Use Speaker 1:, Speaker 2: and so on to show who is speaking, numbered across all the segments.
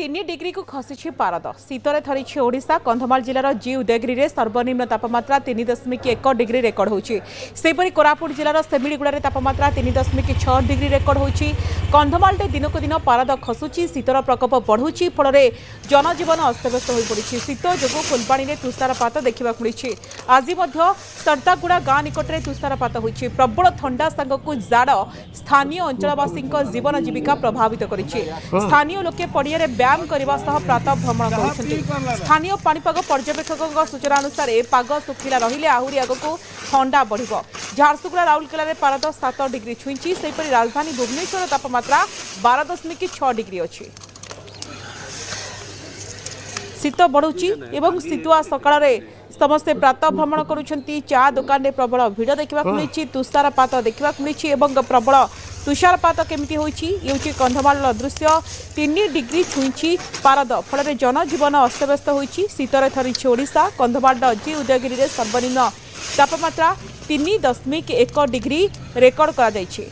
Speaker 1: तीन डिग्री को खसी पारद शीतर थरी ओडिशा कंधमाल जिलार जी उदयगिरी में सर्वनिम्न तापमात्रा 3.1 डिग्री रेकर्ड होपरी कोरापुट जिलार सेमिड़ीगुड़ा तापमात्रा 3.6 डिग्री रेकर्ड होती कंधमाल दिन को दिन पारद खसुची शीतर प्रकोप बढ़ुची फल जनजीवन अस्तव्यस्त हो पड़ी शीत जो फुलबाणी में तुषारपात देखा मिली आज सरदागुड़ा गाँ निकट में तुषारपात होती प्रबल ठंडा सांगक जाड़ स्थानीय अंचलवासी जीवन जीविका प्रभावित कर स्थानीय लोके पड़िया व्यायाम करने सह प्रातः भ्रमण कर स्थानीय पाणीपाग पर्यवेक्षकों सूचना अनुसार पाग सुखिला रहिले आहरी आगक ठंडा बढ़ झारसुगुड़ा राउरकेला में पारद 7 डिग्री छुईंची सेहीपरि राजधानी भुवनेश्वर तापमात्रा 12.6 डिग्री अच्छी शीत बढ़ुची एवं शीतुआ सकाळ समस्ते प्रातः भ्रमण करुछंती चा दुकान में प्रबल भिड़ देखा मिली तुषारपात देखा मिली प्रबल तुषारपात केमिति होइछि ये कंधमाल दृश्य 3 डिग्री छुईंची पारद फल जनजीवन अस्तव्यस्त होइछि शीतर थरिछि ओडिशा कंधमाल जी उदयगिरी में सर्वनिम्न तापमात्रा 3.1 डिग्री रेकर्ड करा जाइछि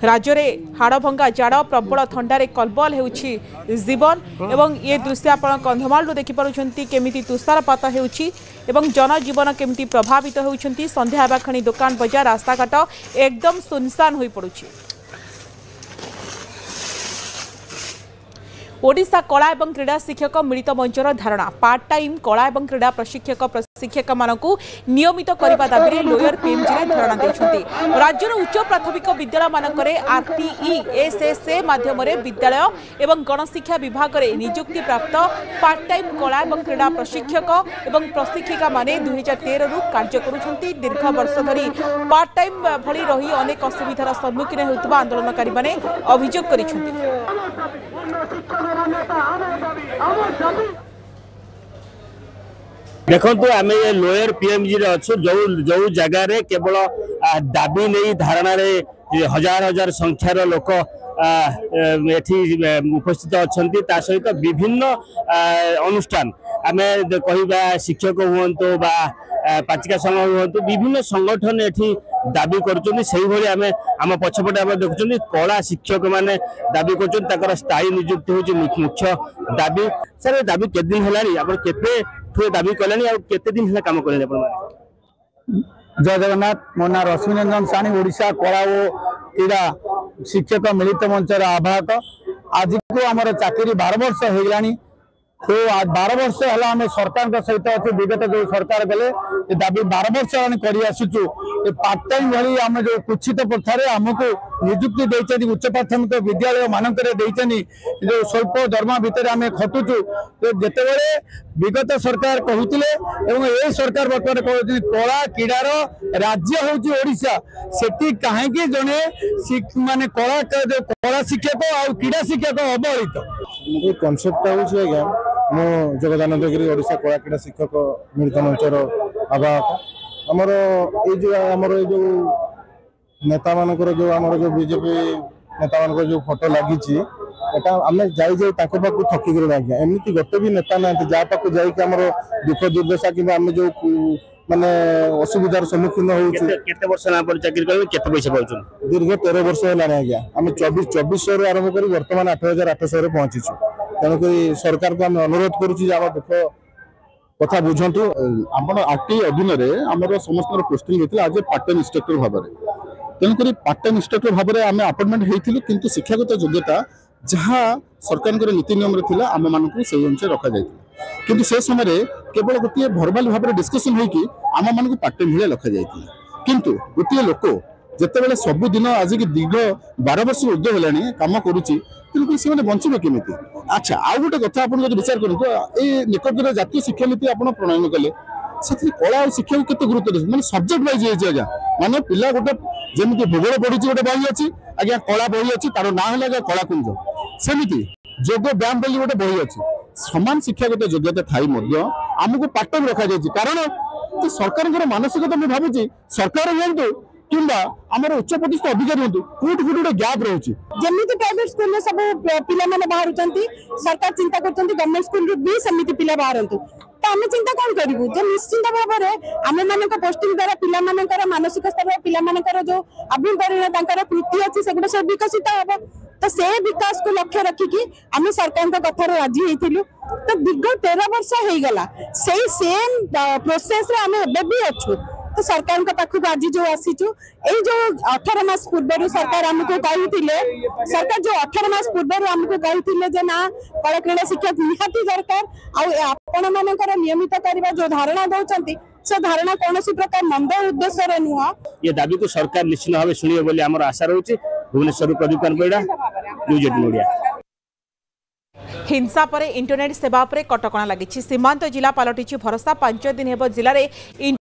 Speaker 1: राज्य में हाड़भंगा जाड़ प्रबल ठंडारे कलबल होउछि जीवन एवं ये दृश्य आपण कंधमाल देखिपारुछंती केमिति तुषारपात होउछि एवं जनजीवन केमिति प्रभावित होउछंती संध्या हेबा खणी दुकान बजार रास्ताघाट एकदम सुनसान होई पड़ुछि ओडिशा कला एवं क्रीड़ा शिक्षक मिलित मंचर धारणा पार्ट टाइम कला एवं क्रीड़ा प्रशिक्षक मानकु नियमित करने दाबी लोयर पीएमजी ने धारणा देछंती राज्यर उच्च प्राथमिक विद्यालय मानकरे आरटीईएसएसए माध्यम विद्यालय एवं गणशिक्षा विभाग में नियुक्ति प्राप्त पार्ट टाइम कला एवं क्रीड़ा प्रशिक्षक एवं प्रशिक्षिका माने 2013 रु कार्य करुछंती दीर्घ वर्ष धरी पार्ट टाइम भली रही अनेक असुविधार सम्मुखीन हेउतबा आंदोलनकारी माने अभियोग करिछंती
Speaker 2: देखो आम ये लोयर पीएमजी रे अच्छु जो जो जगार केवल दाबी नहीं धारणा हजार हजार संख्यार लोक एठी उपस्थित अच्छी ता सहित विभिन्न अनुष्ठान आम कह शिक्षक हूँ बा पाचिका संघ हूँ विभिन्न संगठन एठी दाबी करुँच आम पछपटे आम देखुं कला शिक्षक मैंने दाबी कर स्थायी नियुक्ति हूँ मुख्य दाबी सर दाबी केते दिन है दाबी कले केते दिन है काम कले
Speaker 3: जय जगन्नाथ मो ना रश्मि रंजन साणी ओडिशा कला और क्रीड़ा शिक्षक मिलित मंचर आह्वायक आज को आम चाकरी 12 वर्ष हो गलानी तो 12 वर्ष है आम सरकार सहित अच्छे विगत जो सरकार गले दाबी 12 वर्ष कर आसुचु पार्ट टाइम भाई आम जो कुछित प्रथार आमको नियुक्ति देते उच्च प्राथमिक विद्यालय मानक जो स्वल्प दरमा भितर आम खटुचु तो जिते विगत सरकार कहते सरकार बर्तमान कहते कला क्रीडार राज्य हूँ ओडिशा से कहीं जड़े माने कला शिक्षक आ क्रीड़ा शिक्षक अवहेलित
Speaker 4: कनसेप्ट हूँ आज्ञा मो जगदानंद गिरी ओडिशा कला क्रीड़ा शिक्षक मिलित मंचर आह्वायक आमर जो नेता मानकर जो आमर जो बीजेपी नेता मानकर जो फोटो लगी आम जाई पाक ठकी कर आज्ञा एमती गोटे भी नेता ना जहाँ पाक जाम दुख दुर्दशा कि आम जो माने असुविधार सम्मुखीन दीर्घ 13 वर्ष है आज्ञा आम 2400 आरंभ कर बर्तमान 8800 पहुंचीचु तेणुक सरकार को आम अनुरोध करुँ दुख कथा बुझंतु आपण आरटी अधीन आमर समस्त पोस्टिंग होता आज पार्ट टाइम इंस्ट्रक्टर भाव में तेणुक पार्ट टाइम इंस्ट्रक्टर भाव में आम अपॉइंटमेंट होती किंतु शिक्षागत योग्यता जहाँ सरकार नीति नियम आम मानक से अनुसार रखा जाता किंतु से समय केवल गोटे भर्बाल भाव में डिस्कसन होगी आम मानक पार्ट टाइम भाई रखा जाता किंतु गोटे लोक जिते सबुदिन आज की दीर्घ 12 वर्ष ऊर्ध है कम करुच्ची तेणुक से बचे केमी अच्छा आउ गोटे कथा आप विचार करूँ ये निकट जातीय शिक्षा नीति आप प्रणयन कले से कला और शिक्षा को केते गुरुत्व दे माने सब्जेक्ट वाइज है आज्ञा माने पिला गोटे जेमती भूगोल पढ़ी गोटे बही अच्छी आज्ञा कला बही अच्छी तार ना है कला कुंज सेमती जोग व्यायाम बोली गोटे बही अच्छी समान शिक्षागत योग्यता थाई आमको पार्ट टाइम रखा जाए कारण सरकार मानसिकता मुझे भावुँ सरकार हूँ कि उच्च प्रतिष्ठित अधिकारी हूँ कौट कौट गोटे गैप रोचे
Speaker 5: जमी प्राइवेट स्कूल सब पिला बाहर सरकार चिंता कर गवर्नमेंट स्कूल भी सेमती पिला बाहर तो आम चिंता कौन करूँ जो निश्चिंत भाव में आम मान पोस्टिंग द्वारा पिला मानसिक स्तर पिला जो अभ्यंतरीण कृति अच्छी से विकसित हम तो से विकास को लक्ष्य रखिकी आम सरकार कथार राजी होइथिलु तो विगत 13 वर्ष हो गला से सेम प्रोसेस रे आम एबे भी अच्छु तो सरकार पाखक आज जो आसीचु ये जो 18 मास पूर्व सरकार आमको कहते सरकार जो 18 मास पूर्व आमको कहते ना कला क्रीड़ा शिक्षा निहाती दरकार आपण मानकर नियमित करबा जो धारणा दउचंती से धारणा कौन प्रकार मंद उद्देश्य नुह
Speaker 2: ये दाबी को सरकार निश्चित भाव शुणे बोली आम आशा रही भुवनेश्वर प्रदीप कानपड़ा न्यूज 18 ओडिया।
Speaker 1: हिंसा पर इंटरनेट सेवा पर कटकणा लगी सीमांत जिला पलटि भरोसा 5 दिन हेब जिले